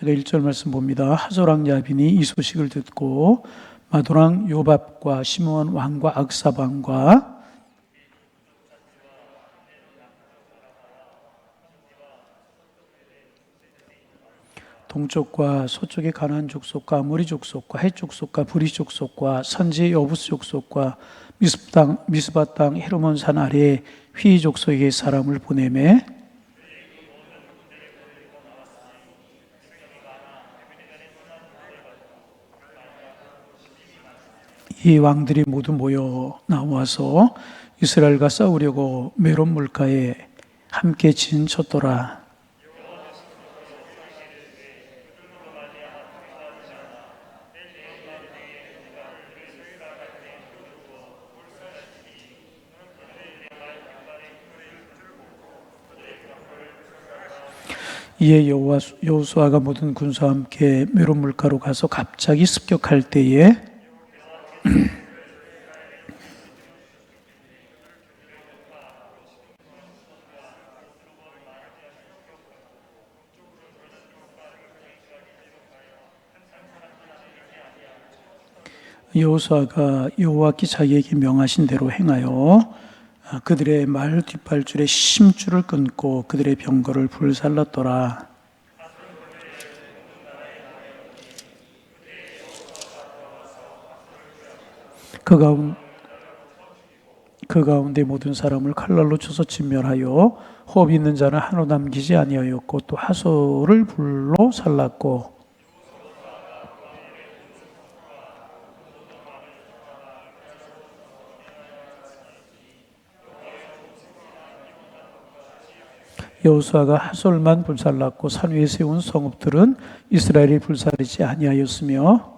제가 1절 말씀 봅니다. 하솔왕 야빈이 이 소식을 듣고 마도랑 요밥과 시므온 왕과 악삽 왕과 동쪽과 서쪽의 가나안 족속과 아모리 족속과 헷 족속과 브리 족속과 선지 여부스 족속과 미스바 땅 헤르몬 산 아래에 휘 족속에게 사람을 보내매 이 왕들이 모두 모여 나와서 이스라엘과 싸우려고 메론 물가에 함께 진쳤더라. 이에 여호수아가 모든 군사와 함께 메론 물가로 가서 갑자기 습격할 때에 여호수아가 여호와께 자기에게 명하신 대로 행하여 그들의 말 뒷발줄에 심줄을 끊고 그들의 병거를 불살랐더라. 그 가운데 모든 사람을 칼날로 쳐서 진멸하여 호흡 있는 자는 하나도 남기지 아니하였고 또 하솔을 불로 살랐고 여호수아가 하솔만 불살랐고 산 위에 세운 성읍들은 이스라엘이 불사르지 아니하였으며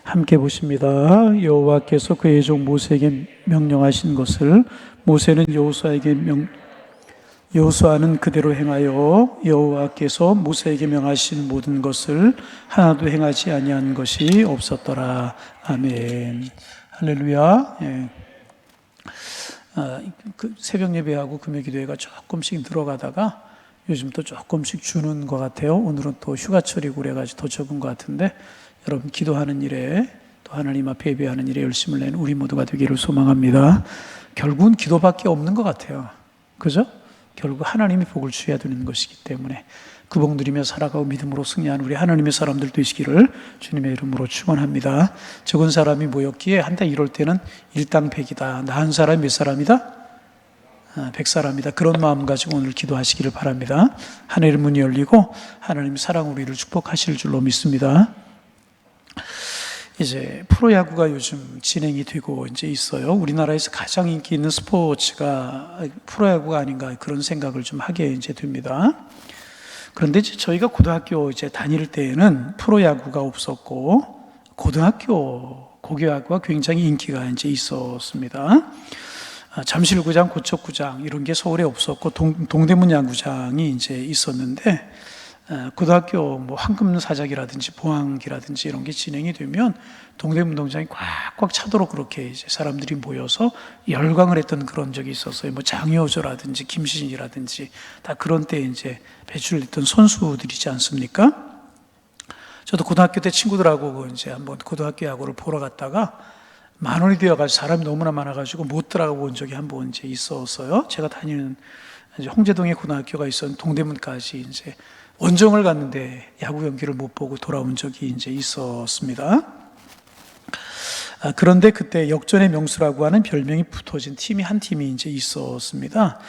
함께 보십니다. 여호와께서 그의 종 모세에게 명령하신 것을 모세는 여호수아는 그대로 행하여 여호와께서 모세에게 명하신 모든 것을 하나도 행하지 아니한 것이 없었더라. 아멘. 할렐루야. 예. 그 새벽 예배하고 금요 기도회가 조금씩 늘어가다가 요즘 또 조금씩 주는 것 같아요. 오늘은 또 휴가철이고 그래가지고 더 적은 것 같은데 여러분 기도하는 일에 또 하나님 앞에 예배하는 일에 열심을 내는 우리 모두가 되기를 소망합니다. 결국은 기도밖에 없는 것 같아요. 그죠? 결국 하나님이 복을 주셔야 되는 것이기 때문에 그 복 누리며 살아가고 믿음으로 승리하는 우리 하나님의 사람들 되시기를 주님의 이름으로 축원합니다. 적은 사람이 모였기에 한때 이럴 때는 일당 100이다. 나은 사람이 몇 사람이다? 100사람이다. 그런 마음 가지고 오늘 기도하시기를 바랍니다. 하늘의 문이 열리고 하나님의 사랑 우리를 축복하실 줄로 믿습니다. 이제 프로야구가 요즘 진행이 되고 이제 있어요. 우리나라에서 가장 인기 있는 스포츠가 프로야구가 아닌가 그런 생각을 좀 하게 이제 됩니다. 그런데 이제 저희가 고등학교 이제 다닐 때에는 프로야구가 없었고 고등학교 고교야구가 굉장히 인기가 이제 있었습니다. 잠실구장, 고척구장 이런 게 서울에 없었고 동대문 야구장이 이제 있었는데 고등학교 뭐 황금사작이라든지 보항기라든지 이런 게 진행이 되면 동대문동장이 꽉꽉 차도록 그렇게 이제 사람들이 모여서 열광을 했던 그런 적이 있었어요. 뭐 장효조라든지 김신이라든지 다 그런 때 이제 배출됐던 선수들이지 않습니까? 저도 고등학교 때 친구들하고 이제 한번 고등학교 야구를 보러 갔다가 만원이 되어가지고 사람이 너무나 많아가지고 못 들어가 본 적이 한번 이제 있었어요. 제가 다니는 이제 홍제동에 고등학교가 있었는데 동대문까지 이제 원정을 갔는데 야구 경기를 못 보고 돌아온 적이 이제 있었습니다. 그런데 그때 역전의 명수라고 하는 별명이 붙어진 팀이 한 팀이 이제 있었습니다.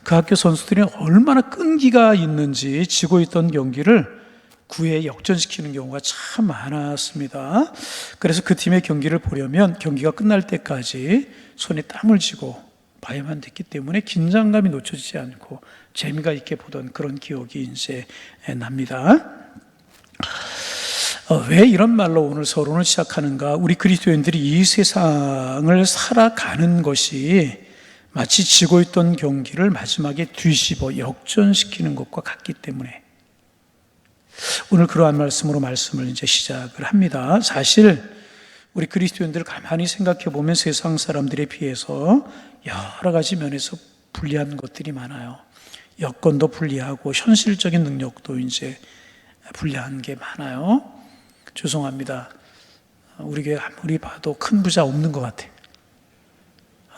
그 학교 선수들이 얼마나 끈기가 있는지 지고 있던 경기를 9회 역전시키는 경우가 참 많았습니다. 그래서 그 팀의 경기를 보려면 경기가 끝날 때까지 손에 땀을 쥐고 봐야만 됐기 때문에 긴장감이 놓쳐지지 않고 재미가 있게 보던 그런 기억이 이제 납니다. 왜 이런 말로 오늘 서론을 시작하는가? 우리 그리스도인들이 이 세상을 살아가는 것이 마치 지고 있던 경기를 마지막에 뒤집어 역전시키는 것과 같기 때문에 오늘 그러한 말씀으로 말씀을 이제 시작을 합니다. 사실 우리 그리스도인들 가만히 생각해 보면 세상 사람들에 비해서 여러 가지 면에서 불리한 것들이 많아요. 여건도 불리하고 현실적인 능력도 이제 불리한 게 많아요. 죄송합니다. 우리 교회 아무리 봐도 큰 부자 없는 것 같아요.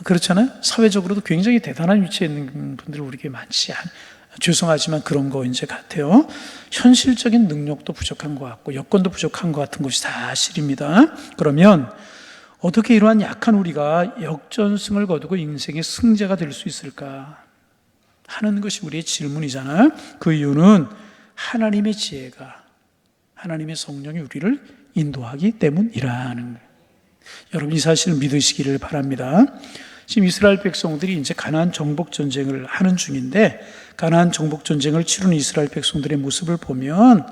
그렇잖아요? 사회적으로도 굉장히 대단한 위치에 있는 분들이 우리 교회 많지 않아요. 죄송하지만 그런 거 이제 같아요. 현실적인 능력도 부족한 것 같고 여건도 부족한 것 같은 것이 사실입니다. 그러면 어떻게 이러한 약한 우리가 역전승을 거두고 인생의 승자가 될 수 있을까 하는 것이 우리의 질문이잖아요. 그 이유는 하나님의 지혜가, 하나님의 성령이 우리를 인도하기 때문이라는 거예요. 여러분 이 사실을 믿으시기를 바랍니다. 지금 이스라엘 백성들이 이제 가나안 정복 전쟁을 하는 중인데, 가나안 정복 전쟁을 치르는 이스라엘 백성들의 모습을 보면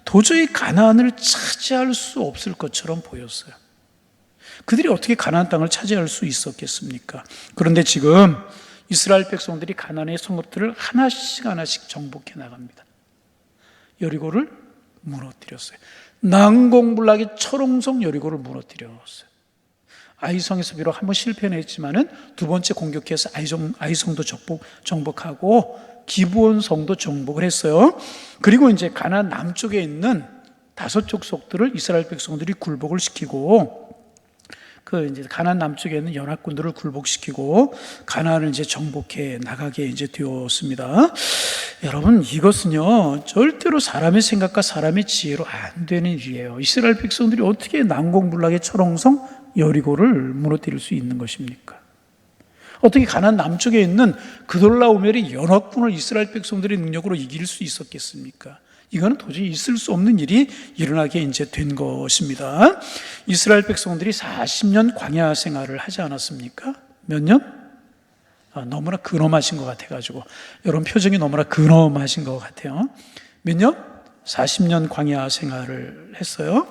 도저히 가나안을 차지할 수 없을 것처럼 보였어요. 그들이 어떻게 가나안 땅을 차지할 수 있었겠습니까? 그런데 지금 이스라엘 백성들이 가나안의 성읍들을 하나씩 정복해 나갑니다. 여리고를 무너뜨렸어요. 난공불락의 철옹성 여리고를 무너뜨렸어요. 아이성에서 비록 한번 실패는 했지만은 두 번째 공격해서 아이성도 정복하고 기브온성도 정복을 했어요. 그리고 이제 가나안 남쪽에 있는 5 족속들을 이스라엘 백성들이 굴복을 시키고, 그 이제 가나안 남쪽에 있는 연합군들을 굴복시키고 가나안을 이제 정복해 나가게 이제 되었습니다. 여러분 이것은요 절대로 사람의 생각과 사람의 지혜로 안 되는 일이에요. 이스라엘 백성들이 어떻게 난공불락의 철옹성 여리고를 무너뜨릴 수 있는 것입니까? 어떻게 가나안 남쪽에 있는 그돌라오멜의 연합군을 이스라엘 백성들의 능력으로 이길 수 있었겠습니까? 이거는 도저히 있을 수 없는 일이 일어나게 이제 된 것입니다. 이스라엘 백성들이 40년 광야 생활을 하지 않았습니까? 몇 년? 너무나 근엄하신 것 같아가지고, 여러분 표정이 너무나 근엄하신 것 같아요. 몇 년? 40년 광야 생활을 했어요.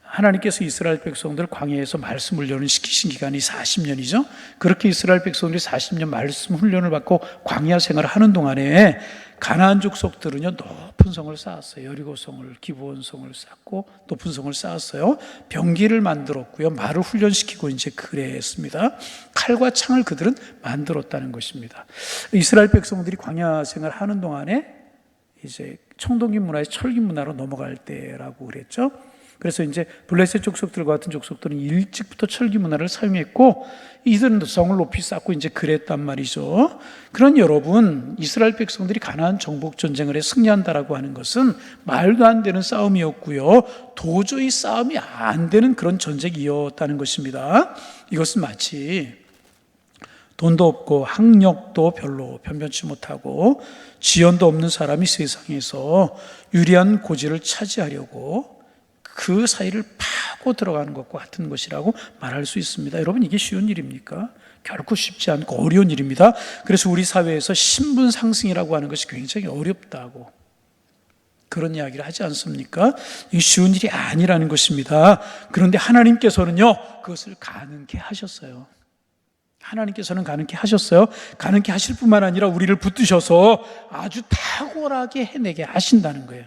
하나님께서 이스라엘 백성들 광야에서 말씀 훈련을 시키신 기간이 40년이죠. 그렇게 이스라엘 백성들이 40년 말씀 훈련을 받고 광야 생활을 하는 동안에 가나안 족속들은요 높은 성을 쌓았어요. 여리고성을, 기브온성을 쌓고 높은 성을 쌓았어요. 병기를 만들었고요, 말을 훈련시키고 이제 그랬습니다. 칼과 창을 그들은 만들었다는 것입니다. 이스라엘 백성들이 광야 생활을 하는 동안에 이제 청동기 문화에서 철기 문화로 넘어갈 때라고 그랬죠. 그래서 이제 블레셋 족속들과 같은 족속들은 일찍부터 철기 문화를 사용했고, 이들은 성을 높이 쌓고 이제 그랬단 말이죠. 그런 여러분, 이스라엘 백성들이 가나안 정복 전쟁을 해 승리한다라고 하는 것은 말도 안 되는 싸움이었고요, 도저히 싸움이 안 되는 그런 전쟁이었다는 것입니다. 이것은 마치 돈도 없고 학력도 별로 변변치 못하고 지연도 없는 사람이 세상에서 유리한 고지를 차지하려고 그 사이를 파고 들어가는 것과 같은 것이라고 말할 수 있습니다. 여러분 이게 쉬운 일입니까? 결코 쉽지 않고 어려운 일입니다. 그래서 우리 사회에서 신분 상승이라고 하는 것이 굉장히 어렵다고 그런 이야기를 하지 않습니까? 이게 쉬운 일이 아니라는 것입니다. 그런데 하나님께서는요 그것을 가능케 하셨어요. 하나님께서는 가능케 하셨어요. 가능케 하실 뿐만 아니라 우리를 붙드셔서 아주 탁월하게 해내게 하신다는 거예요.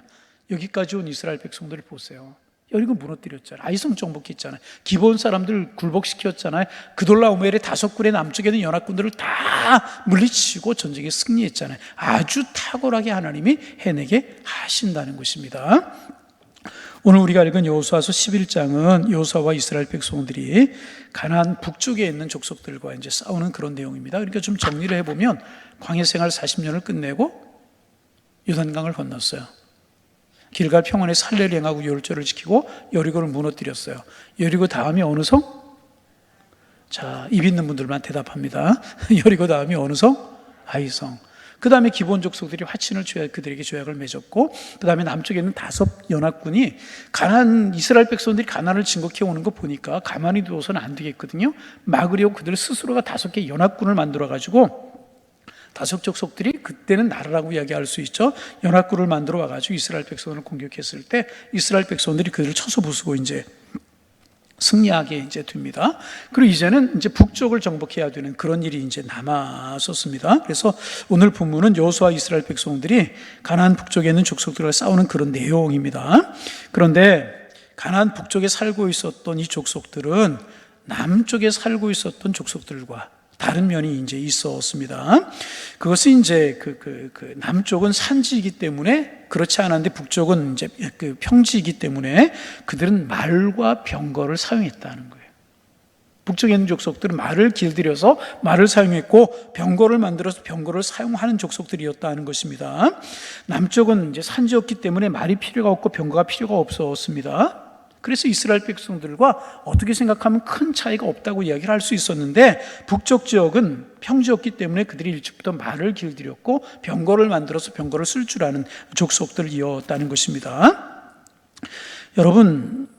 여기까지 온 이스라엘 백성들을 보세요. 여리고 무너뜨렸잖아요. 아이성 정복했잖아요. 기브온 사람들 굴복시켰잖아요. 그돌라오멜의 5굴의 남쪽에 있는 연합군들을 다 물리치고 전쟁에 승리했잖아요. 아주 탁월하게 하나님이 해내게 하신다는 것입니다. 오늘 우리가 읽은 여호수아서 11장은 여호수아와 이스라엘 백성들이 가나안 북쪽에 있는 족속들과 이제 싸우는 그런 내용입니다. 그러니까 좀 정리를 해보면 광야 생활 40년을 끝내고 요단강을 건넜어요. 길갈 평원에 살례를 행하고 율절을 지키고 여리고를 무너뜨렸어요. 여리고 다음이 어느 성? 자, 입 있는 분들만 대답합니다. 여리고 다음이 어느 성? 아이성. 그 다음에 기본 족속들이 화친을 그들에게 조약을 맺었고, 그 다음에 남쪽에 있는 5 연합군이 가나안, 이스라엘 백성들이 가나안을 진격해 오는 거 보니까 가만히 두어서는 안 되겠거든요. 막으려고 그들 스스로가 5개 연합군을 만들어 가지고 5 족속들이 그때는 나라라고 이야기할 수 있죠. 연합군을 만들어 와가지고 이스라엘 백성을 공격했을 때 이스라엘 백성들이 그들을 쳐서 부수고 이제 승리하게 이제 됩니다. 그리고 이제는 이제 북쪽을 정복해야 되는 그런 일이 이제 남았었습니다. 그래서 오늘 본문은 여호수아 이스라엘 백성들이 가나안 북쪽에 있는 족속들과 싸우는 그런 내용입니다. 그런데 가나안 북쪽에 살고 있었던 이 족속들은 남쪽에 살고 있었던 족속들과 다른 면이 이제 있었습니다. 그것은 이제 남쪽은 산지이기 때문에 그렇지 않았는데 북쪽은 이제 평지이기 때문에 그들은 말과 병거를 사용했다는 거예요. 북쪽에 있는 족속들은 말을 길들여서 말을 사용했고 병거를 만들어서 병거를 사용하는 족속들이었다는 것입니다. 남쪽은 이제 산지였기 때문에 말이 필요가 없고 병거가 필요가 없었습니다. 그래서 이스라엘 백성들과 어떻게 생각하면 큰 차이가 없다고 이야기를 할 수 있었는데 북쪽 지역은 평지였기 때문에 그들이 일찍부터 말을 길들였고 병거를 만들어서 병거를 쓸 줄 아는 족속들이었다는 것입니다. 여러분,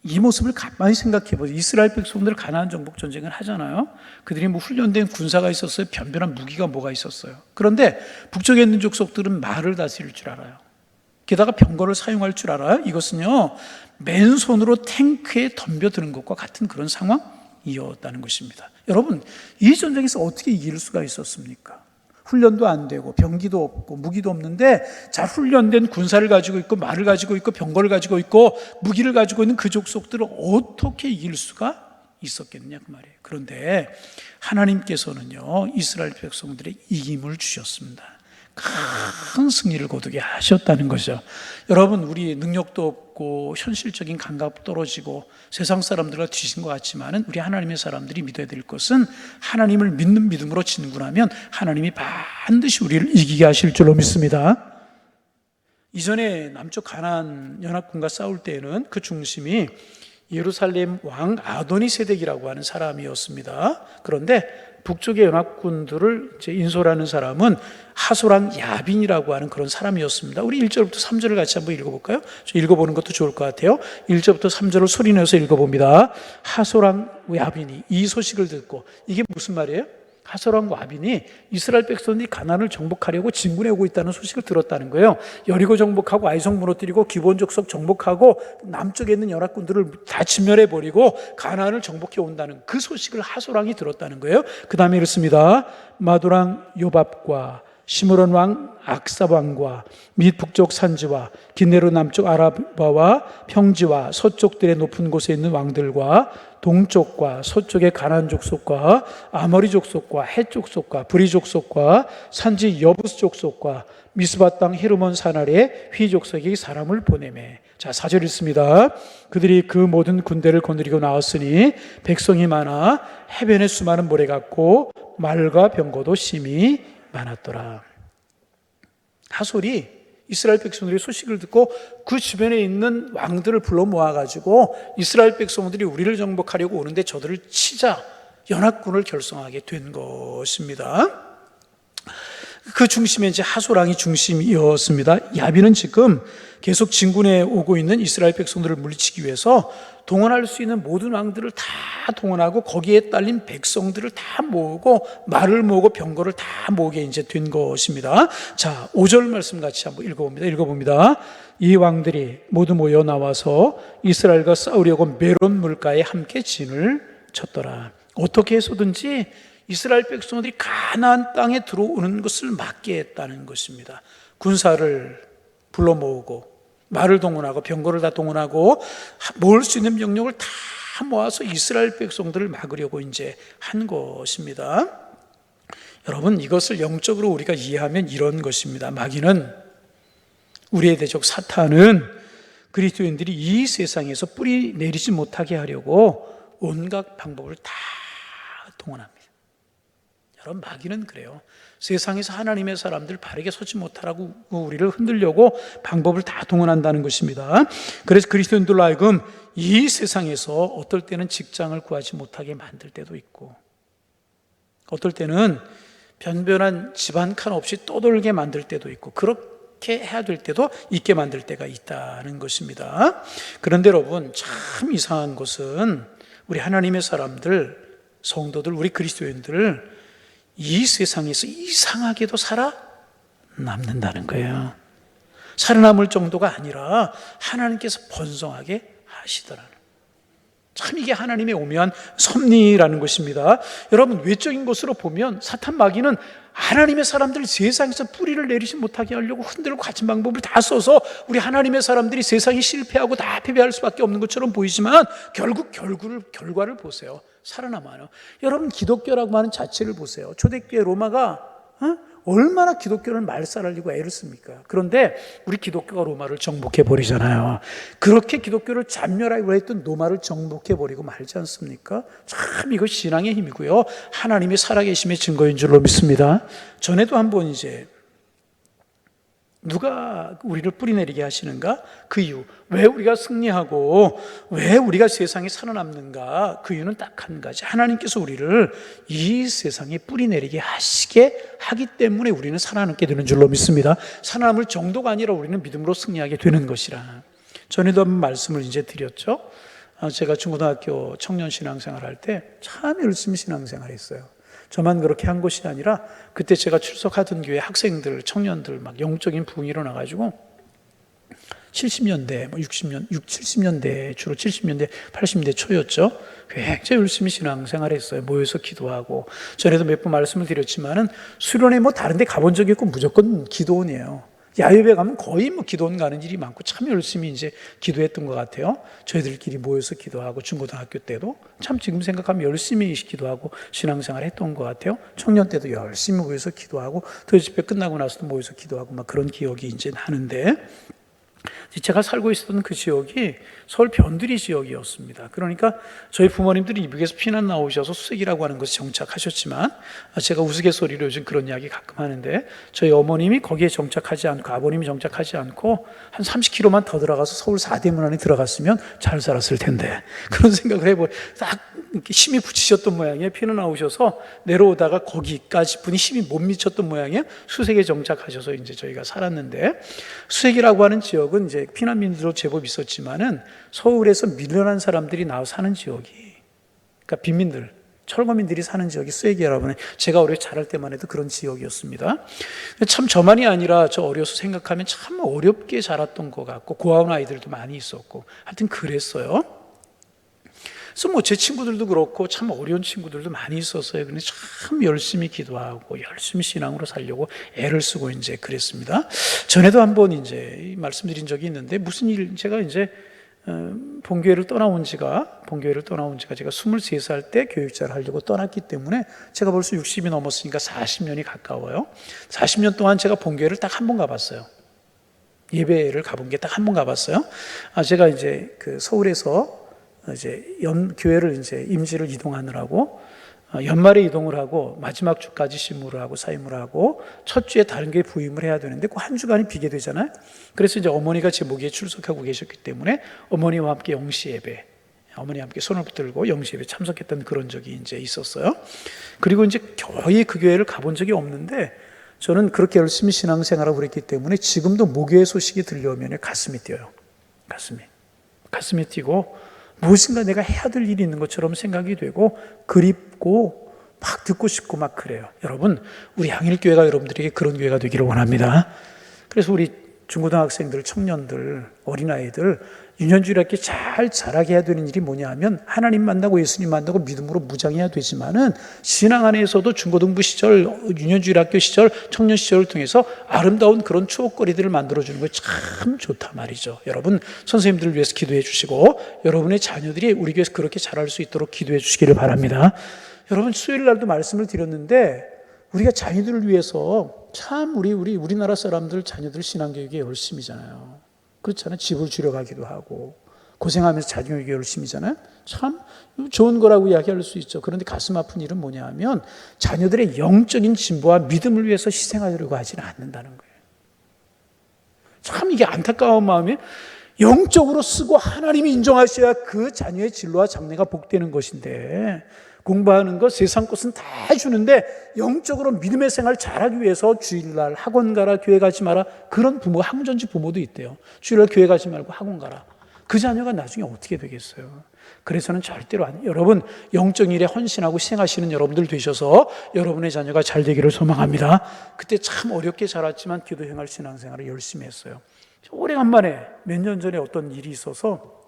이 모습을 가만히 생각해 보세요. 이스라엘 백성들 가나안 정복 전쟁을 하잖아요. 그들이 뭐 훈련된 군사가 있었어요. 변변한 무기가 뭐가 있었어요. 그런데 북쪽에 있는 족속들은 말을 다스릴 줄 알아요. 게다가 병거를 사용할 줄 알아요. 이것은요, 맨손으로 탱크에 덤벼드는 것과 같은 그런 상황이었다는 것입니다. 여러분, 이 전쟁에서 어떻게 이길 수가 있었습니까? 훈련도 안 되고 병기도 없고 무기도 없는데 잘 훈련된 군사를 가지고 있고 말을 가지고 있고 병거를 가지고 있고 무기를 가지고 있는 그 족속들을 어떻게 이길 수가 있었겠느냐 그 말이에요. 그런데 하나님께서는요, 이스라엘 백성들의 이김을 주셨습니다. 큰 승리를 거두게 하셨다는 거죠. 여러분, 우리 능력도 없고 현실적인 감각도 떨어지고 세상 사람들과 뒤진 것 같지만은 우리 하나님의 사람들이 믿어야 될 것은 하나님을 믿는 믿음으로 진군하면 하나님이 반드시 우리를 이기게 하실 줄로 믿습니다. 이전에 남쪽 가나안 연합군과 싸울 때에는 그 중심이 예루살렘 왕 아도니세덱이라고 하는 사람이었습니다. 그런데 북쪽의 연합군들을 인솔하는 사람은 하소랑 야빈이라고 하는 그런 사람이었습니다. 우리 1절부터 3절을 같이 한번 읽어볼까요? 저 읽어보는 것도 좋을 것 같아요. 1절부터 3절을 소리내서 읽어봅니다. 하소랑 야빈이 이 소식을 듣고, 이게 무슨 말이에요? 하소랑과 야빈이 이스라엘 백성들이 가나안을 정복하려고 진군해 오고 있다는 소식을 들었다는 거예요. 여리고 정복하고 아이성 무너뜨리고 기본 족속 정복하고 남쪽에 있는 연합군들을 다 진멸해 버리고 가나안을 정복해 온다는 그 소식을 하소랑이 들었다는 거예요. 그 다음에 이렇습니다. 마도랑 요밥과 시므론 왕 악삽 왕과 및 북쪽 산지와 기네르 남쪽 아라바와 평지와 서쪽들의 높은 곳에 있는 왕들과 동쪽과 서쪽의 가나안 족속과 아모리 족속과 헷 족속과 브리 족속과 산지 여부스 족속과 미스바 땅 헤르몬 산 아래 휘 족속이 사람을 보내매. 자, 4절 있습니다. 그들이 그 모든 군대를 거느리고 나왔으니 백성이 많아 해변에 수많은 모래 같고 말과 병거도 심히 많았더라. 하솔이 이스라엘 백성들의 소식을 듣고 그 주변에 있는 왕들을 불러 모아가지고 이스라엘 백성들이 우리를 정복하려고 오는데 저들을 치자 연합군을 결성하게 된 것입니다. 그 중심에 이제 하소랑이 중심이었습니다. 야빈은 지금 계속 진군해 오고 있는 이스라엘 백성들을 물리치기 위해서 동원할 수 있는 모든 왕들을 다 동원하고 거기에 딸린 백성들을 다 모으고 말을 모으고 병거를 다 모으게 이제 된 것입니다. 자, 5절 말씀 같이 한번 읽어봅니다. 이 왕들이 모두 모여 나와서 이스라엘과 싸우려고 메론 물가에 함께 진을 쳤더라. 어떻게 해서든지 이스라엘 백성들이 가나안 땅에 들어오는 것을 막게 했다는 것입니다. 군사를 불러 모으고 말을 동원하고 병거를 다 동원하고 모을 수 있는 병력을 다 모아서 이스라엘 백성들을 막으려고 이제 한 것입니다. 여러분, 이것을 영적으로 우리가 이해하면 이런 것입니다. 마귀는, 우리의 대적 사탄은 그리스도인들이 이 세상에서 뿌리 내리지 못하게 하려고 온갖 방법을 다 동원합니다. 여러분, 마귀는 그래요. 세상에서 하나님의 사람들 바르게 서지 못하라고 우리를 흔들려고 방법을 다 동원한다는 것입니다. 그래서 그리스도인들로 하여금 이 세상에서 어떨 때는 직장을 구하지 못하게 만들 때도 있고, 어떨 때는 변변한 집 한 칸 없이 떠돌게 만들 때도 있고, 그렇게 해야 될 때도 있게 만들 때가 있다는 것입니다. 그런데 여러분, 참 이상한 것은 우리 하나님의 사람들, 성도들, 우리 그리스도인들을 이 세상에서 이상하게도 살아남는다는 거예요. 살아남을 정도가 아니라 하나님께서 번성하게 하시더라는. 참 이게 하나님의 오묘한 섭리라는 것입니다. 여러분, 외적인 것으로 보면 사탄 마귀는 하나님의 사람들 세상에서 뿌리를 내리지 못하게 하려고 흔들고 가진 방법을 다 써서 우리 하나님의 사람들이 세상에 실패하고 다 패배할 수밖에 없는 것처럼 보이지만 결국 결과를 보세요. 살아남아요. 여러분, 기독교라고 하는 자체를 보세요. 초대교회 로마가 얼마나 기독교를 말살하려고 애를 씁니까? 그런데 우리 기독교가 로마를 정복해 버리잖아요. 그렇게 기독교를 잔멸하려고 했던 로마를 정복해 버리고 말지 않습니까? 참 이거 신앙의 힘이고요, 하나님의 살아계심의 증거인 줄로 믿습니다. 전에도 한번 이제 누가 우리를 뿌리내리게 하시는가? 그 이유, 왜 우리가 승리하고 왜 우리가 세상에 살아남는가? 그 이유는 딱 한 가지, 하나님께서 우리를 이 세상에 뿌리내리게 하기 때문에 우리는 살아남게 되는 줄로 믿습니다. 살아남을 정도가 아니라 우리는 믿음으로 승리하게 되는 것이라. 전에도 한번 말씀을 이제 드렸죠. 제가 중고등학교 청년 신앙생활 할 때 참 열심히 신앙생활 했어요. 저만 그렇게 한 것이 아니라 그때 제가 출석하던 교회 학생들, 청년들 막 영적인 부흥이 일어나가지고 70년대, 70년대, 주로 70년대, 80년대 초였죠. 굉장히 열심히 신앙생활 했어요. 모여서 기도하고. 전에도 몇 번 말씀을 드렸지만은 수련회 뭐 다른 데 가본 적이 없고 무조건 기도원이에요. 야외에 가면 거의 뭐 기도원 가는 일이 많고 참 열심히 이제 기도했던 것 같아요. 저희들끼리 모여서 기도하고, 중고등학교 때도 참 지금 생각하면 열심히 기도하고 신앙생활 했던 것 같아요. 청년 때도 열심히 모여서 기도하고, 토요집회 끝나고 나서도 모여서 기도하고 막 그런 기억이 이제 나는데, 제가 살고 있었던 그 지역이 서울 변두리 지역이었습니다. 그러니까 저희 부모님들이 미국에서 피난 나오셔서 수색이라고 하는 것에 정착하셨지만, 제가 우스갯소리로 요즘 그런 이야기 가끔 하는데, 저희 어머님이 거기에 정착하지 않고 아버님이 정착하지 않고 한 30km만 더 들어가서 서울 4대문 안에 들어갔으면 잘 살았을 텐데, 그런 생각을 해보니 딱 힘이 붙이셨던 모양이에요. 피난 나오셔서 내려오다가 거기까지 분이 힘이 못 미쳤던 모양이에요. 수색에 정착하셔서 이제 저희가 살았는데, 수색이라고 하는 지역은 이제 피난민들도 제법 있었지만은 서울에서 밀려난 사람들이 나와 사는 지역이, 그러니까 빈민들, 철거민들이 사는 지역이 수색이라고, 제가 어려 자랄 때만 해도 그런 지역이었습니다. 참 저만이 아니라 저 어려서 생각하면 참 어렵게 자랐던 것 같고, 고아원 아이들도 많이 있었고, 하여튼 그랬어요. 그래서 뭐 제 친구들도 그렇고 참 어려운 친구들도 많이 있었어요. 근데 참 열심히 기도하고 열심히 신앙으로 살려고 애를 쓰고 이제 그랬습니다. 전에도 한번 이제 말씀드린 적이 있는데, 무슨 일, 제가 이제 본교회를 떠나온 지가 제가 23살 때 교육자를 하려고 떠났기 때문에 제가 벌써 60이 넘었으니까 40년이 가까워요. 40년 동안 제가 본교회를 딱 한 번 가봤어요. 예배를 가본 게 딱 한 번 가봤어요. 제가 이제 그 서울에서 이제 교회를 이제 임지를 이동하느라고 연말에 이동을 하고 마지막 주까지 심무를 하고 사임을 하고 첫 주에 다른 교회 부임을 해야 되는데 그 한 주간이 비게 되잖아요. 그래서 이제 어머니가 제 목에 출석하고 계셨기 때문에 어머니와 함께 영시 예배, 어머니와 함께 손을 붙들고 영시 예배 참석했던 그런 적이 이제 있었어요. 그리고 이제 거의 그 교회를 가본 적이 없는데, 저는 그렇게 열심히 신앙생활을 했기 때문에 지금도 모교회 소식이 들려오면 가슴이 뛰어요. 가슴이 뛰고 무엇인가 내가 해야 될 일이 있는 것처럼 생각이 되고 그립고 막 듣고 싶고 막 그래요. 여러분, 우리 항일교회가 여러분들에게 그런 교회가 되기를 원합니다. 그래서 우리 중고등학생들, 청년들, 어린아이들 유년주일학교 잘 자라게 해야 되는 일이 뭐냐 하면, 하나님 만나고 예수님 만나고 믿음으로 무장해야 되지만은 신앙 안에서도 중고등부 시절, 유년주일학교 시절, 청년 시절을 통해서 아름다운 그런 추억거리들을 만들어주는 거 참 좋다 말이죠. 여러분, 선생님들을 위해서 기도해 주시고 여러분의 자녀들이 우리 교회에서 그렇게 자랄 수 있도록 기도해 주시기를 바랍니다. 여러분, 수요일 날도 말씀을 드렸는데, 우리가 자녀들을 위해서 참 우리나라 사람들 자녀들 신앙교육에 열심이잖아요. 그렇잖아요. 집을 줄여가기도 하고 고생하면서 자녀교육에 열심이잖아요. 참 좋은 거라고 이야기할 수 있죠. 그런데 가슴 아픈 일은 뭐냐 하면, 자녀들의 영적인 진보와 믿음을 위해서 희생하려고 하지는 않는다는 거예요. 참 이게 안타까운 마음이, 영적으로 쓰고 하나님이 인정하셔야 그 자녀의 진로와 장래가 복되는 것인데, 공부하는 것, 세상 것은 다 해주는데 영적으로 믿음의 생활 잘하기 위해서 주일날 학원 가라, 교회 가지 마라, 그런 부모, 학문전지 부모도 있대요. 주일날 교회 가지 말고 학원 가라. 그 자녀가 나중에 어떻게 되겠어요? 그래서는 절대로 여러분, 영적 일에 헌신하고 희생하시는 여러분들 되셔서 여러분의 자녀가 잘 되기를 소망합니다. 그때 참 어렵게 자랐지만 기도행할 신앙생활을 열심히 했어요. 오래간만에 몇 년 전에 어떤 일이 있어서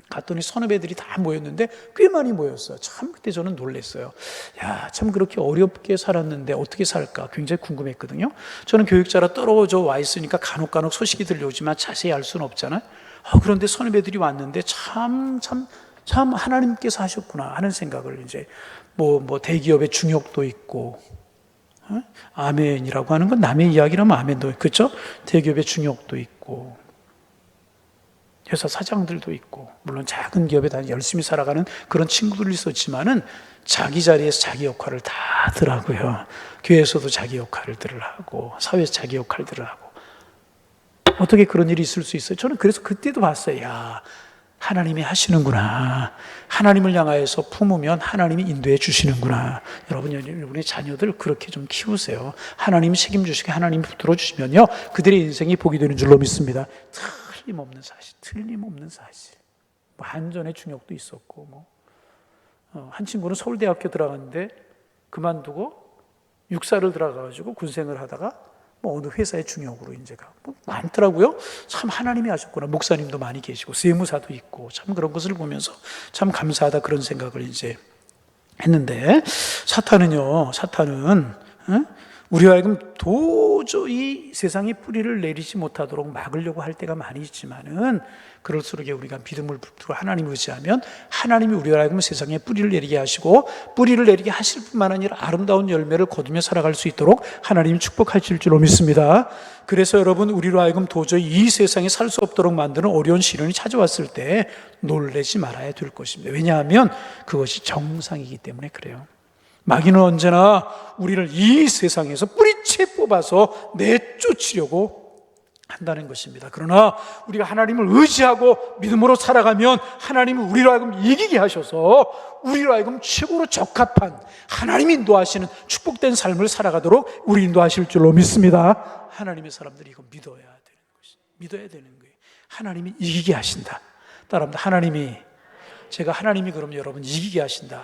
갔더니 선후배들이 다 모였는데 꽤 많이 모였어요. 참 그때 저는 놀랐어요. 야, 참 그렇게 어렵게 살았는데 어떻게 살까 굉장히 궁금했거든요. 저는 교육자라 떨어져 와 있으니까 간혹 소식이 들려오지만 자세히 알 수는 없잖아요. 그런데 선후배들이 왔는데 참 하나님께서 하셨구나 하는 생각을 이제 뭐 대기업의 중역도 있고, 아멘이라고 하는 건 남의 이야기라면 아멘도, 그렇죠? 대기업의 중역도 있고, 회사 사장들도 있고, 물론 작은 기업에 다 열심히 살아가는 그런 친구들이 있었지만은 자기 자리에서 자기 역할을 다 하더라고요. 교회에서도 자기 역할들을 하고, 사회에서 자기 역할들을 하고. 어떻게 그런 일이 있을 수 있어요? 저는 그래서 그때도 봤어요. 야, 하나님이 하시는구나. 하나님을 향하여서 품으면 하나님이 인도해 주시는구나. 여러분의 자녀들 그렇게 좀 키우세요. 하나님이 책임주시고 하나님이 붙들어 주시면요, 그들의 인생이 복이 되는 줄로 믿습니다. 틀림없는 사실. 뭐 한전의 중역도 있었고, 한 친구는 서울대학교 들어갔는데 그만두고 육사를 들어가가지고 군생을 하다가 어느 회사의 중역으로 이제 많더라고요. 참 하나님이 하셨구나. 목사님도 많이 계시고 세무사도 있고, 참 그런 것을 보면서 참 감사하다 그런 생각을 이제 했는데, 사탄은 우리와 하여금 도저히 세상에 뿌리를 내리지 못하도록 막으려고 할 때가 많이 있지만은, 그럴수록 우리가 믿음을 붙들고 하나님을 의지하면 하나님이 우리와 하여금 세상에 뿌리를 내리게 하시고, 뿌리를 내리게 하실 뿐만 아니라 아름다운 열매를 거두며 살아갈 수 있도록 하나님이 축복하실 줄로 믿습니다. 그래서 여러분, 우리로 하여금 도저히 이 세상에 살 수 없도록 만드는 어려운 시련이 찾아왔을 때 놀라지 말아야 될 것입니다. 왜냐하면 그것이 정상이기 때문에 그래요. 마귀는 언제나 우리를 이 세상에서 뿌리채 뽑아서 내쫓으려고 한다는 것입니다. 그러나 우리가 하나님을 의지하고 믿음으로 살아가면 하나님은 우리로 하여금 이기게 하셔서 우리로 하여금 최고로 적합한, 하나님이 인도하시는 축복된 삶을 살아가도록 우리 인도하실 줄로 믿습니다. 하나님의 사람들이 이거 믿어야 되는 것입니다. 믿어야 되는 거예요. 하나님이 이기게 하신다. 따라합니다. 제가 하나님이 그러면 여러분 이기게 하신다.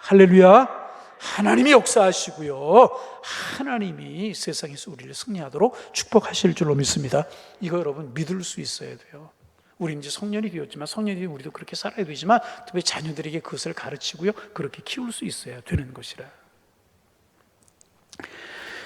할렐루야. 하나님이 역사하시고요, 하나님이 세상에서 우리를 승리하도록 축복하실 줄로 믿습니다. 이거 여러분 믿을 수 있어야 돼요. 우리 이제 성년이 되었지만, 성년이 우리도 그렇게 살아야 되지만, 특별히 자녀들에게 그것을 가르치고요, 그렇게 키울 수 있어야 되는 것이라.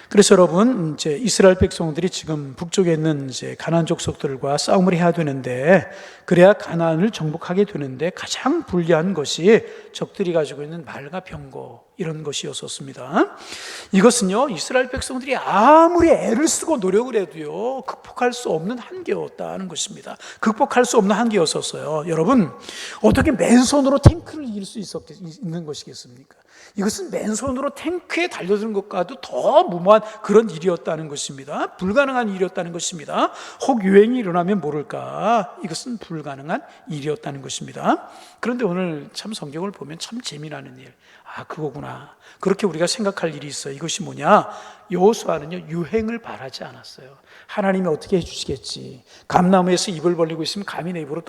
그래서 여러분, 이제 이스라엘 백성들이 지금 북쪽에 있는 이제 가나안 족속들과 싸움을 해야 되는데, 그래야 가나안을 정복하게 되는데 가장 불리한 것이 적들이 가지고 있는 말과 병거, 이런 것이었었습니다. 이것은요, 이스라엘 백성들이 아무리 애를 쓰고 노력을 해도요, 극복할 수 없는 한계였다는 것입니다. 극복할 수 없는 한계였었어요. 여러분, 어떻게 맨손으로 탱크를 이길 수 있는 것이겠습니까? 이것은 맨손으로 탱크에 달려드는 것과도 더 무모한 그런 일이었다는 것입니다. 불가능한 일이었다는 것입니다. 혹 유행이 일어나면 모를까, 이것은 불가능한 일이었다는 것입니다. 그런데 오늘 참 성경을 보면 참 재미나는 일, 그거구나, 그렇게 우리가 생각할 일이 있어요. 이것이 뭐냐? 여호수아는요, 유행을 바라지 않았어요. 하나님이 어떻게 해주시겠지, 감나무에서 입을 벌리고 있으면 감이 내 입으로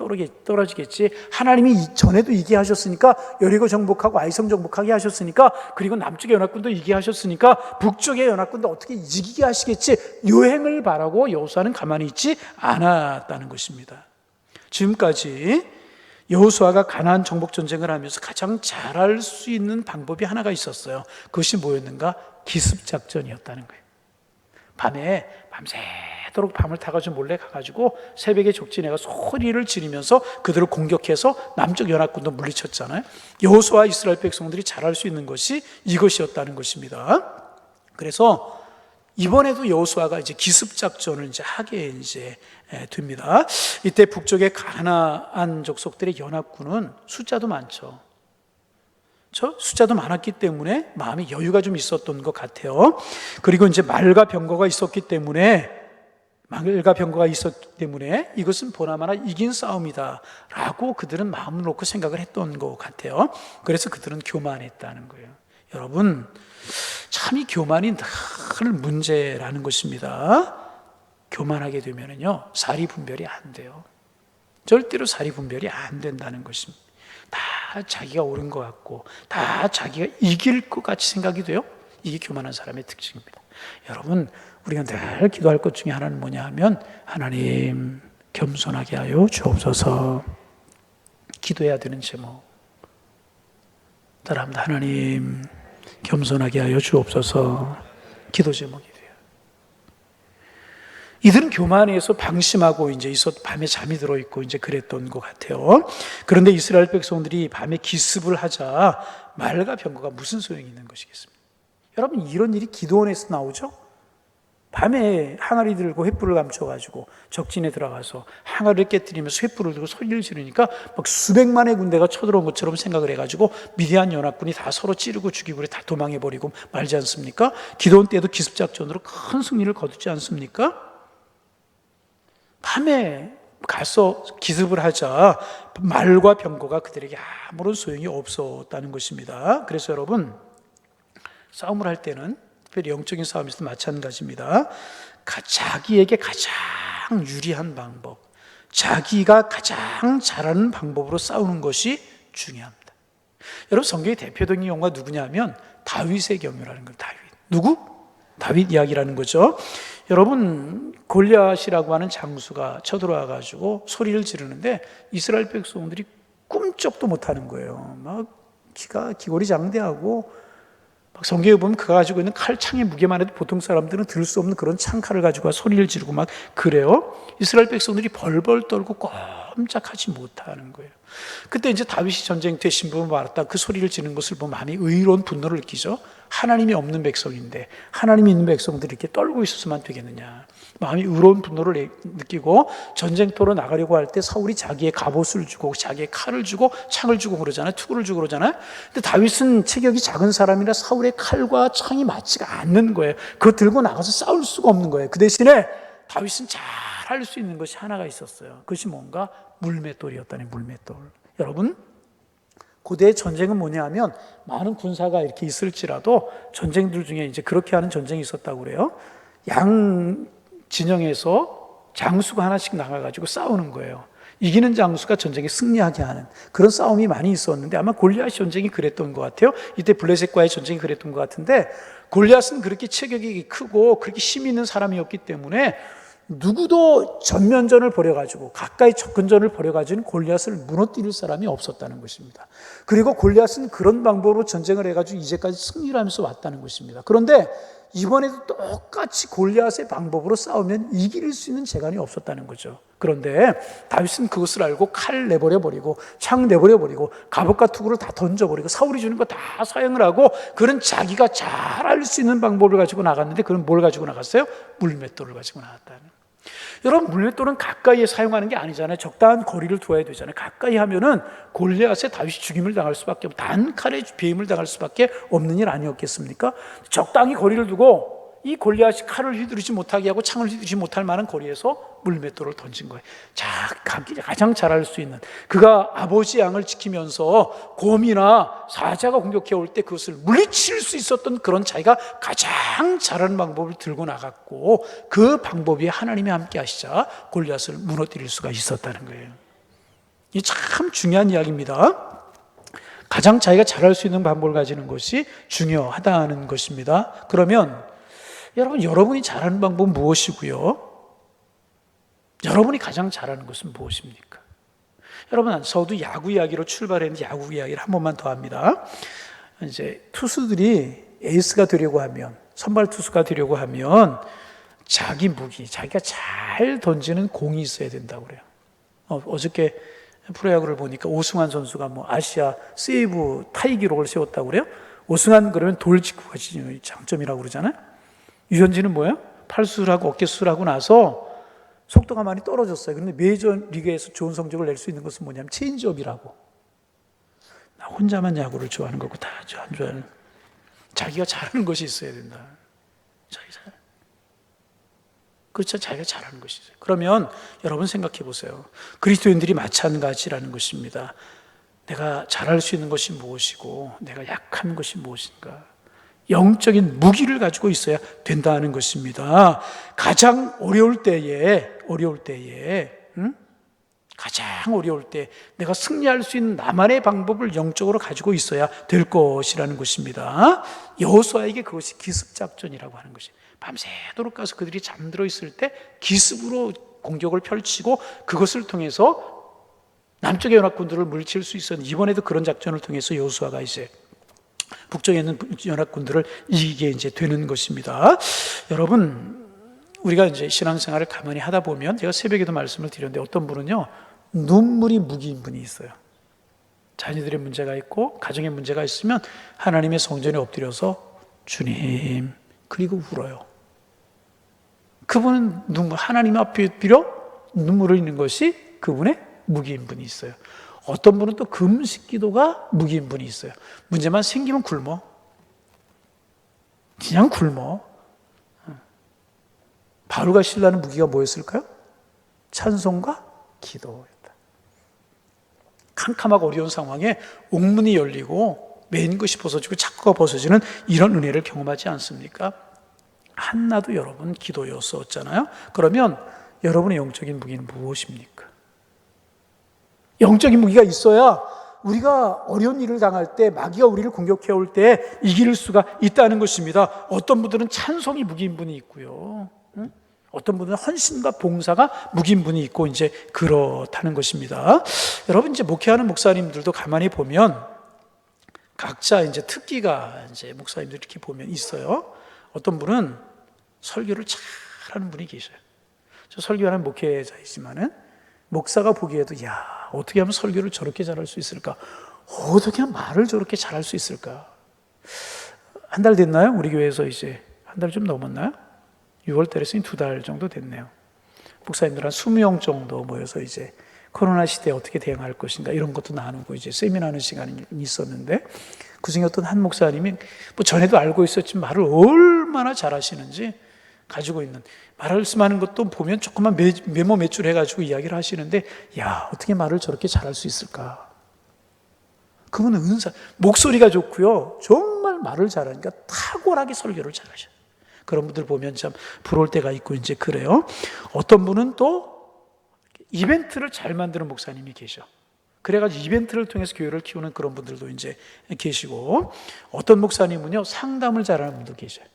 떨어지겠지, 하나님이 전에도 이게 하셨으니까, 여리고 정복하고 아이성 정복하게 하셨으니까, 그리고 남쪽의 연합군도 이게 하셨으니까 북쪽의 연합군도 어떻게 이기게 하시겠지, 유행을 바라고 여호수아는 가만히 있지 않았다는 것입니다. 지금까지 여호수아가 가나안 정복 전쟁을 하면서 가장 잘할 수 있는 방법이 하나가 있었어요. 그것이 뭐였는가? 기습 작전이었다는 거예요. 밤새도록 밤을 타가지고 몰래 가가지고 새벽에 족진해가 소리를 지르면서 그들을 공격해서 남쪽 연합군도 물리쳤잖아요. 여호수아 이스라엘 백성들이 잘할 수 있는 것이 이것이었다는 것입니다. 그래서 이번에도 여호수아가 이제 기습 작전을 이제 하게 이제 됩니다. 이때 북쪽의 가나안 족속들의 연합군은 숫자도 많죠. 숫자도 많았기 때문에 마음에 여유가 좀 있었던 것 같아요. 그리고 이제 말과 병거가 있었기 때문에 이것은 보나마나 이긴 싸움이다라고 그들은 마음을 놓고 생각을 했던 것 같아요. 그래서 그들은 교만했다는 거예요. 여러분, 참 이 교만이 늘 문제라는 것입니다. 교만하게 되면은요, 사리 분별이 안 돼요. 절대로 사리 분별이 안 된다는 것입니다. 다 자기가 옳은 것 같고, 다 자기가 이길 것 같이 생각이 돼요. 이게 교만한 사람의 특징입니다. 여러분, 우리가 늘 기도할 것 중에 하나는 뭐냐 하면, 하나님, 겸손하게 하여 주옵소서. 기도해야 되는 제목 따라합니다. 하나님, 겸손하게 하여 주옵소서. 기도 제목이 돼요. 이들은 교만해서 방심하고 이제 밤에 잠이 들어 있고 이제 그랬던 것 같아요. 그런데 이스라엘 백성들이 밤에 기습을 하자 말과 병거가 무슨 소용이 있는 것이겠습니까? 여러분, 이런 일이 기도원에서 나오죠? 밤에 항아리 들고 횃불을 감춰가지고 적진에 들어가서 항아리를 깨뜨리면서 횃불을 들고 소리를 지르니까 막 수백만의 군대가 쳐들어온 것처럼 생각을 해가지고 미디안 연합군이 다 서로 찌르고 죽이고 다 도망해버리고 말지 않습니까? 기도원 때도 기습작전으로 큰 승리를 거두지 않습니까? 밤에 가서 기습을 하자 말과 병거가 그들에게 아무런 소용이 없었다는 것입니다. 그래서 여러분, 싸움을 할 때는 특별히 영적인 싸움에서도 마찬가지입니다. 자기에게 가장 유리한 방법, 자기가 가장 잘하는 방법으로 싸우는 것이 중요합니다. 여러분, 성경의 대표적인 경우가 누구냐면 다윗의 경우라는 거예요. 다윗. 누구? 다윗 이야기라는 거죠. 여러분, 골리앗이라고 하는 장수가 쳐들어와가지고 소리를 지르는데 이스라엘 백성들이 꿈쩍도 못하는 거예요. 막 기골이 장대하고 막 성경에 보면 그가 가지고 있는 칼창의 무게만 해도 보통 사람들은 들 수 없는 그런 창칼을 가지고 소리를 지르고 막 그래요. 이스라엘 백성들이 벌벌 떨고 꼼짝하지 못하는 거예요. 그때 이제 다윗이 전쟁터에 신부를 받았다 그 소리를 지르는 것을 보면 마음이 의로운 분노를 느끼죠. 하나님이 없는 백성인데 하나님이 있는 백성들이 이렇게 떨고 있었으면 되겠느냐. 마음이 의로운 분노를 느끼고 전쟁터로 나가려고 할 때 사울이 자기의 갑옷을 주고 자기의 칼을 주고 창을 주고 그러잖아요. 투구를 주고 그러잖아요. 근데 다윗은 체격이 작은 사람이라 사울의 칼과 창이 맞지가 않는 거예요. 그거 들고 나가서 싸울 수가 없는 거예요. 그 대신에 다윗은 잘 할 수 있는 것이 하나가 있었어요. 그것이 뭔가 물맷돌이었다니, 물맷돌. 여러분, 고대의 전쟁은 뭐냐 하면 많은 군사가 이렇게 있을지라도 전쟁들 중에 이제 그렇게 하는 전쟁이 있었다고 그래요. 양 진영에서 장수가 하나씩 나가가지고 싸우는 거예요. 이기는 장수가 전쟁에 승리하게 하는 그런 싸움이 많이 있었는데 아마 골리앗 전쟁이 그랬던 것 같아요. 이때 블레셋과의 전쟁이 그랬던 것 같은데 골리앗은 그렇게 체격이 크고 그렇게 힘이 있는 사람이었기 때문에 누구도 전면전을 벌여가지고 가까이 접근전을 벌여가지고는 골리앗을 무너뜨릴 사람이 없었다는 것입니다. 그리고 골리앗은 그런 방법으로 전쟁을 해가지고 이제까지 승리를 하면서 왔다는 것입니다. 그런데 이번에도 똑같이 골리앗의 방법으로 싸우면 이길 수 있는 재간이 없었다는 거죠. 그런데 다윗은 그것을 알고 칼 내버려버리고 창 내버려버리고 갑옷과 투구를 다 던져버리고 사울이 주는 거 다 사용을 하고 그런 자기가 잘 할 수 있는 방법을 가지고 나갔는데 그건 뭘 가지고 나갔어요? 물맷돌을 가지고 나갔다는. 여러분, 물맷돌은 가까이에 사용하는 게 아니잖아요. 적당한 거리를 두어야 되잖아요. 가까이 하면은 골리앗에 다윗이 죽임을 당할 수밖에 없고 단칼에 배임을 당할 수밖에 없는 일 아니었겠습니까? 적당히 거리를 두고 이 골리앗이 칼을 휘두르지 못하게 하고 창을 휘두르지 못할 만한 거리에서 물맷돌을 던진 거예요. 가장 잘할 수 있는, 그가 아버지 양을 지키면서 곰이나 사자가 공격해 올 때 그것을 물리칠 수 있었던 그런 자기가 가장 잘하는 방법을 들고 나갔고 그 방법이 하나님이 함께 하시자 골리앗을 무너뜨릴 수가 있었다는 거예요. 이 참 중요한 이야기입니다. 가장 자기가 잘할 수 있는 방법을 가지는 것이 중요하다는 것입니다. 그러면 여러분, 여러분이 잘하는 방법은 무엇이고요? 여러분이 가장 잘하는 것은 무엇입니까? 여러분, 저도 야구 이야기로 출발했는데 야구 이야기를 한 번만 더 합니다. 이제 투수들이 에이스가 되려고 하면, 선발 투수가 되려고 하면 자기 무기, 자기가 잘 던지는 공이 있어야 된다고 그래요. 어저께 프로야구를 보니까 오승환 선수가 아시아 세이브 타이 기록을 세웠다고 그래요. 오승환 그러면 돌직구가 장점이라고 그러잖아요. 유현진은 뭐예요? 팔 수술하고 어깨 수술하고 나서 속도가 많이 떨어졌어요. 그런데 메이저리그에서 좋은 성적을 낼 수 있는 것은 뭐냐면 체인지업이라고. 나 혼자만 야구를 좋아하는 거고 다 안 좋아하는. 자기가 잘하는 것이 있어야 된다. 그렇죠. 자기가 잘하는 것이 있어요. 그러면 여러분 생각해 보세요. 그리스도인들이 마찬가지라는 것입니다. 내가 잘할 수 있는 것이 무엇이고 내가 약한 것이 무엇인가. 영적인 무기를 가지고 있어야 된다는 것입니다. 가장 어려울 때에 가장 어려울 때 내가 승리할 수 있는 나만의 방법을 영적으로 가지고 있어야 될 것이라는 것입니다. 여호수아에게 그것이 기습작전이라고 하는 것이 밤새도록 가서 그들이 잠들어 있을 때 기습으로 공격을 펼치고 그것을 통해서 남쪽의 연합군들을 물리칠 수 있었는데, 이번에도 그런 작전을 통해서 여호수아가 이제 북쪽에 있는 연합군들을 이기게 이제 되는 것입니다. 여러분, 우리가 이제 신앙생활을 가만히 하다 보면, 제가 새벽에도 말씀을 드렸는데, 어떤 분은요 눈물이 무기인 분이 있어요. 자녀들의 문제가 있고 가정의 문제가 있으면 하나님의 성전에 엎드려서 주님, 그리고 울어요. 그분은 하나님 앞에 엎드려 눈물을 흘리는 것이 그분의 무기인 분이 있어요. 어떤 분은 또 금식 기도가 무기인 분이 있어요. 문제만 생기면 굶어. 그냥 굶어. 바울과 실라는 무기가 뭐였을까요? 찬송과 기도였다. 캄캄하고 어려운 상황에 옥문이 열리고 맨 것이 벗어지고 착고가 벗어지는 이런 은혜를 경험하지 않습니까? 한나도 여러분 기도였었잖아요. 그러면 여러분의 영적인 무기는 무엇입니까? 영적인 무기가 있어야 우리가 어려운 일을 당할 때, 마귀가 우리를 공격해 올 때 이길 수가 있다는 것입니다. 어떤 분들은 찬송이 무기인 분이 있고요, 어떤 분들은 헌신과 봉사가 무기인 분이 있고, 이제 그렇다는 것입니다. 여러분, 이제 목회하는 목사님들도 가만히 보면 각자 이제 특기가 이제 목사님들 이렇게 보면 있어요. 어떤 분은 설교를 잘하는 분이 계셔요. 저 설교하는 목회자이지만은 목사가 보기에도, 야, 어떻게 하면 설교를 저렇게 잘할 수 있을까? 어떻게 하면 말을 저렇게 잘할 수 있을까? 한 달 됐나요? 우리 교회에서 이제 한 달 좀 넘었나요? 6월 달에 있으니 2달 정도 됐네요. 목사님들 한 20명 정도 모여서 이제 코로나 시대에 어떻게 대응할 것인가 이런 것도 나누고 이제 세미나하는 시간이 있었는데, 그중에 어떤 한 목사님이 뭐 전에도 알고 있었지만 말을 얼마나 잘하시는지 가지고 있는, 말씀하는 것도 보면 조금만 메모 몇 줄 해가지고 이야기를 하시는데, 야, 어떻게 말을 저렇게 잘할 수 있을까? 그분은 은사, 목소리가 좋고요, 정말 말을 잘하니까 탁월하게 설교를 잘하셔요. 그런 분들 보면 참 부러울 때가 있고 이제 그래요. 어떤 분은 또 이벤트를 잘 만드는 목사님이 계셔. 그래가지고 이벤트를 통해서 교회를 키우는 그런 분들도 이제 계시고, 어떤 목사님은요 상담을 잘하는 분도 계셔요.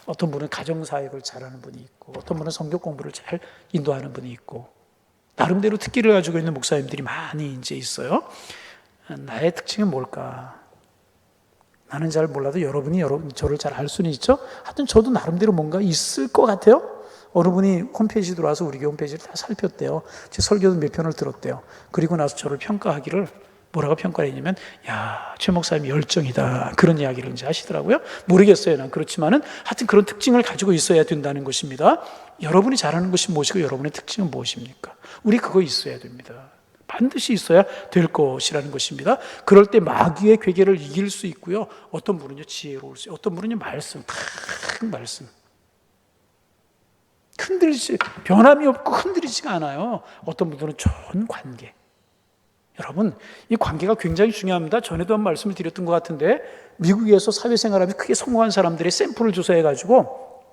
어떤 분은 가정사역을 잘하는 분이 있고, 어떤 분은 성경 공부를 잘 인도하는 분이 있고, 나름대로 특기를 가지고 있는 목사님들이 많이 이제 있어요. 나의 특징은 뭘까? 나는 잘 몰라도 여러분이 저를 잘 알 수는 있죠. 하여튼 저도 나름대로 뭔가 있을 것 같아요. 어느 분이 홈페이지 들어와서 우리 교회 홈페이지를 다 살폈대요. 제 설교도 몇 편을 들었대요. 그리고 나서 저를 평가하기를, 뭐라고 평가를 했냐면, 야, 최 목사님이 열정이다, 그런 이야기를 이제 하시더라고요. 모르겠어요, 난. 그렇지만은 하여튼 그런 특징을 가지고 있어야 된다는 것입니다. 여러분이 잘하는 것이 무엇이고 여러분의 특징은 무엇입니까? 우리 그거 있어야 됩니다. 반드시 있어야 될 것이라는 것입니다. 그럴 때 마귀의 괴계를 이길 수 있고요, 어떤 분은요 지혜로울 수 있어요. 어떤 분은요 말씀, 말씀 흔들리지, 변함이 없고 흔들리지가 않아요. 어떤 분들은 좋은 관계. 여러분, 이 관계가 굉장히 중요합니다. 전에도 한 말씀을 드렸던 것 같은데, 미국에서 사회생활하면서 크게 성공한 사람들의 샘플을 조사해가지고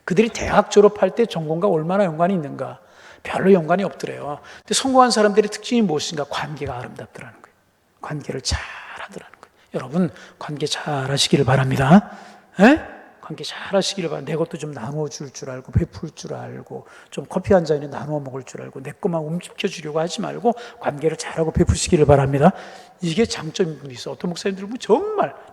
그들이 대학 졸업할 때 전공과 얼마나 연관이 있는가, 별로 연관이 없더래요. 근데 성공한 사람들의 특징이 무엇인가? 관계가 아름답더라는 거예요. 관계를 잘 하더라는 거예요. 여러분, 관계 잘 하시기를 바랍니다. 관계 잘 하시기를 바랍니다. 내 것도 좀 나눠줄 줄 알고, 베풀 줄 알고, 좀 커피 한 잔에 나누어 먹을 줄 알고, 내 것만 움직여주려고 하지 말고 관계를 잘하고 베푸시기를 바랍니다. 이게 장점인 분이 있어요. 어떤 목사님들 보면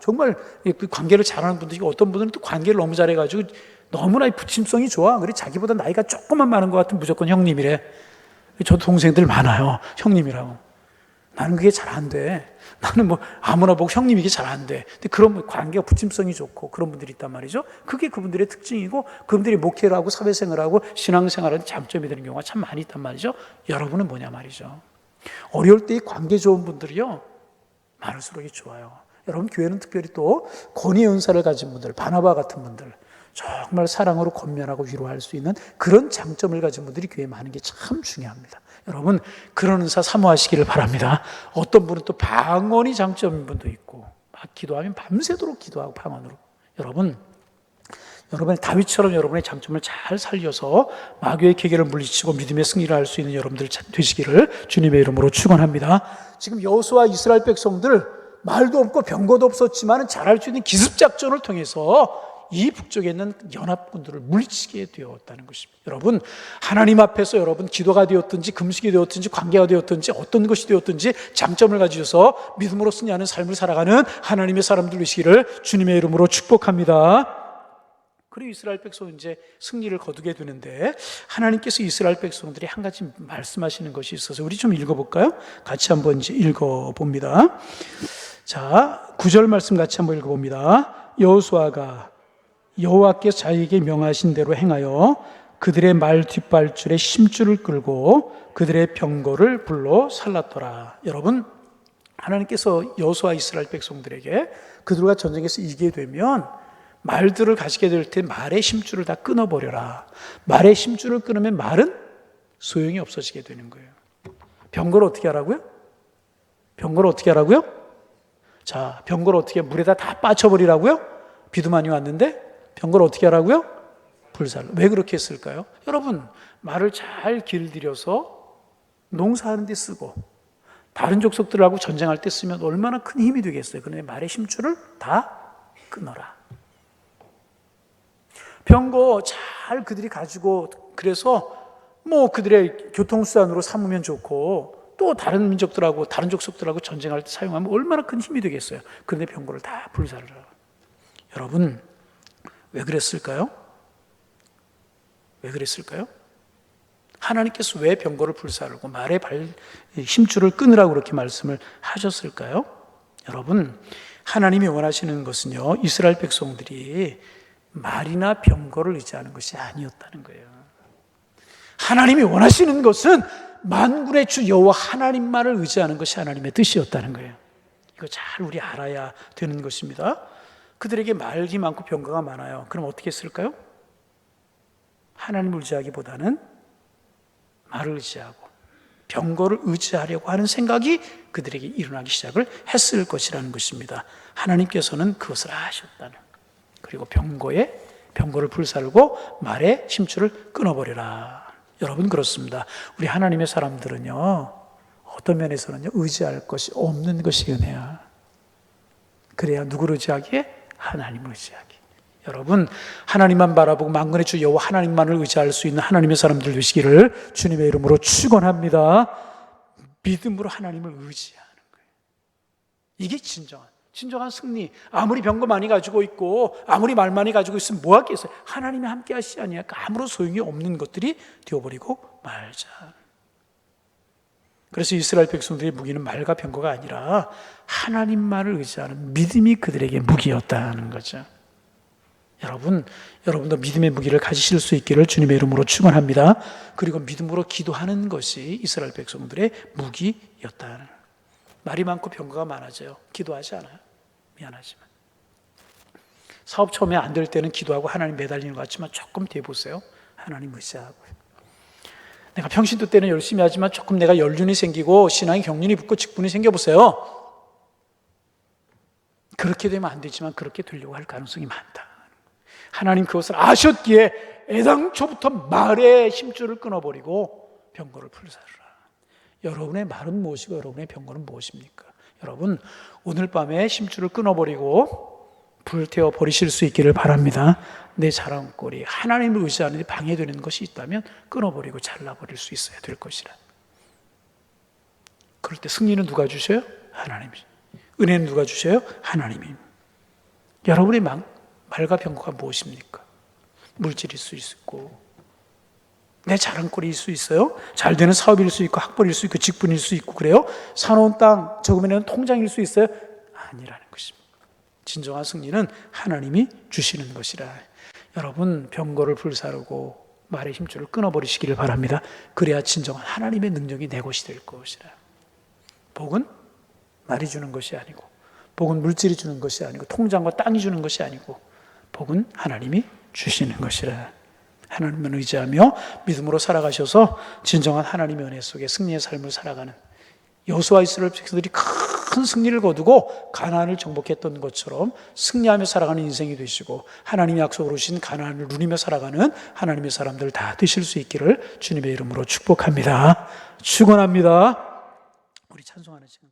정말 그 관계를 잘하는 분들이, 어떤 분들은 또 관계를 너무 잘해가지고 너무나 부침성이 좋아. 그래, 자기보다 나이가 조금만 많은 것 같으면 무조건 형님이래. 저도 동생들 많아요, 형님이라고. 나는 그게 잘 안 돼. 나는 뭐 아무나 보고 형님 이게 잘 안 돼. 근데 그런 관계가 부침성이 좋고 그런 분들이 있단 말이죠. 그게 그분들의 특징이고, 그분들이 목회를 하고 사회생활을 하고 신앙생활하는 장점이 되는 경우가 참 많이 있단 말이죠. 여러분은 뭐냐 말이죠. 어려울 때 이 관계 좋은 분들이요 많을수록 좋아요. 여러분, 교회는 특별히 또 권위의 은사를 가진 분들, 바나바 같은 분들, 정말 사랑으로 권면하고 위로할 수 있는 그런 장점을 가진 분들이 교회에 많은 게 참 중요합니다. 여러분, 그런 은사 사모하시기를 바랍니다. 어떤 분은 또 방언이 장점인 분도 있고, 막 기도하면 밤새도록 기도하고 방언으로. 여러분의 다윗처럼 여러분의 장점을 잘 살려서 마귀의 계계를 물리치고 믿음의 승리를 할 수 있는 여러분들 되시기를 주님의 이름으로 축원합니다. 지금 여호수아 이스라엘 백성들 말도 없고 병거도 없었지만 잘할 수 있는 기습작전을 통해서 이 북쪽에 있는 연합군들을 물리치게 되었다는 것입니다. 여러분, 하나님 앞에서 여러분 기도가 되었든지 금식이 되었든지 관계가 되었든지 어떤 것이 되었든지 장점을 가지셔서 믿음으로 승리하는 삶을 살아가는 하나님의 사람들 되시기를 주님의 이름으로 축복합니다. 그리고 이스라엘 백성은 이제 승리를 거두게 되는데, 하나님께서 이스라엘 백성들이 한 가지 말씀하시는 것이 있어서 우리 좀 읽어볼까요? 같이 한번 이제 읽어봅니다. 자, 9절 말씀 같이 한번 읽어봅니다. 여호수아가 여호와께서 자기에게 명하신 대로 행하여 그들의 말 뒷발줄에 심줄을 끌고 그들의 병거를 불러 살랐더라. 여러분, 하나님께서 여호수아 이스라엘 백성들에게 그들과 전쟁에서 이기게 되면 말들을 가지게 될 때 말의 심줄을 다 끊어버려라. 말의 심줄을 끊으면 말은 소용이 없어지게 되는 거예요. 병거를 어떻게 하라고요? 병거를 어떻게 하라고요? 자, 병거를 어떻게 물에다 다 빠쳐버리라고요? 비도 많이 왔는데 병거를 어떻게 하라고요? 불살. 왜 그렇게 했을까요? 여러분, 말을 잘 길들여서 농사하는 데 쓰고 다른 족속들하고 전쟁할 때 쓰면 얼마나 큰 힘이 되겠어요. 그런데 말의 심줄을 다 끊어라. 병거 잘 그들이 가지고, 그래서 뭐 그들의 교통수단으로 삼으면 좋고 또 다른 민족들하고 다른 족속들하고 전쟁할 때 사용하면 얼마나 큰 힘이 되겠어요. 그런데 병거를 다 불살라. 여러분, 왜 그랬을까요? 왜 그랬을까요? 하나님께서 왜 병거를 불사르고 말의 힘줄을 끊으라고 그렇게 말씀을 하셨을까요? 여러분, 하나님이 원하시는 것은요, 이스라엘 백성들이 말이나 병거를 의지하는 것이 아니었다는 거예요. 하나님이 원하시는 것은 만군의 주 여호와 하나님만을 의지하는 것이 하나님의 뜻이었다는 거예요. 이거 잘 우리 알아야 되는 것입니다. 그들에게 말이 많고 병거가 많아요. 그럼 어떻게 했을까요? 하나님을 의지하기보다는 말을 의지하고 병거를 의지하려고 하는 생각이 그들에게 일어나기 시작을 했을 것이라는 것입니다. 하나님께서는 그것을 아셨다는, 그리고 병거를 불살고 말의 심줄을 끊어버려라. 여러분, 그렇습니다. 우리 하나님의 사람들은요, 어떤 면에서는요, 의지할 것이 없는 것이 은혜야. 그래야 누구를 의지하기에? 하나님을 의지하기. 여러분, 하나님만 바라보고 만군의 주 여호와 하나님만을 의지할 수 있는 하나님의 사람들 되시기를 주님의 이름으로 축원합니다. 믿음으로 하나님을 의지하는 거예요. 이게 진정한 승리. 아무리 병거 많이 가지고 있고 아무리 말 많이 가지고 있으면 뭐 하겠어요? 하나님이 함께 하시지 아니하니까 아무런 소용이 없는 것들이 되어버리고 말자. 그래서 이스라엘 백성들의 무기는 말과 병거가 아니라 하나님만을 의지하는 믿음이 그들에게 무기였다는 거죠. 여러분도 믿음의 무기를 가지실 수 있기를 주님의 이름으로 축원합니다. 그리고 믿음으로 기도하는 것이 이스라엘 백성들의 무기였다는. 말이 많고 병거가 많아져요. 기도하지 않아요. 미안하지만. 사업 처음에 안 될 때는 기도하고 하나님 매달리는 것 같지만 조금 뒤에 보세요. 하나님 의지하고요. 내가 평신도 때는 열심히 하지만 조금 내가 연륜이 생기고 신앙의 경륜이 붙고 직분이 생겨보세요. 그렇게 되면 안 되지만 그렇게 되려고 할 가능성이 많다. 하나님 그것을 아셨기에 애당초부터 말의 힘줄을 끊어버리고 병거를 불사르라. 여러분의 말은 무엇이고 여러분의 병거는 무엇입니까? 여러분, 오늘 밤에 힘줄을 끊어버리고 불태워 버리실 수 있기를 바랍니다. 내 자랑거리, 하나님을 의지하는 데 방해되는 것이 있다면 끊어버리고 잘라버릴 수 있어야 될 것이라. 그럴 때 승리는 누가 주셔요? 하나님이. 은혜는 누가 주셔요? 하나님이. 여러분의 말과 병거가 무엇입니까? 물질일 수 있고 내 자랑거리일 수 있어요. 잘 되는 사업일 수 있고 학벌일 수 있고 직분일 수 있고 그래요. 사놓은 땅 적으면 통장일 수 있어요. 아니라는 것입니다. 진정한 승리는 하나님이 주시는 것이라. 여러분, 병거를 불사르고 말의 힘줄을 끊어버리시기를 바랍니다. 그래야 진정한 하나님의 능력이 내 것이 될 것이라. 복은 말이 주는 것이 아니고, 복은 물질이 주는 것이 아니고, 통장과 땅이 주는 것이 아니고, 복은 하나님이 주시는 것이라. 하나님을 의지하며 믿음으로 살아가셔서 진정한 하나님의 은혜 속에 승리의 삶을 살아가는, 여호수아 이스라엘 백성들이 큰 승리를 거두고 가나안을 정복했던 것처럼 승리하며 살아가는 인생이 되시고 하나님이 약속으로 주신 가나안을 누리며 살아가는 하나님의 사람들 다 되실 수 있기를 주님의 이름으로 축복합니다. 축원합니다. 우리 찬송하는 시간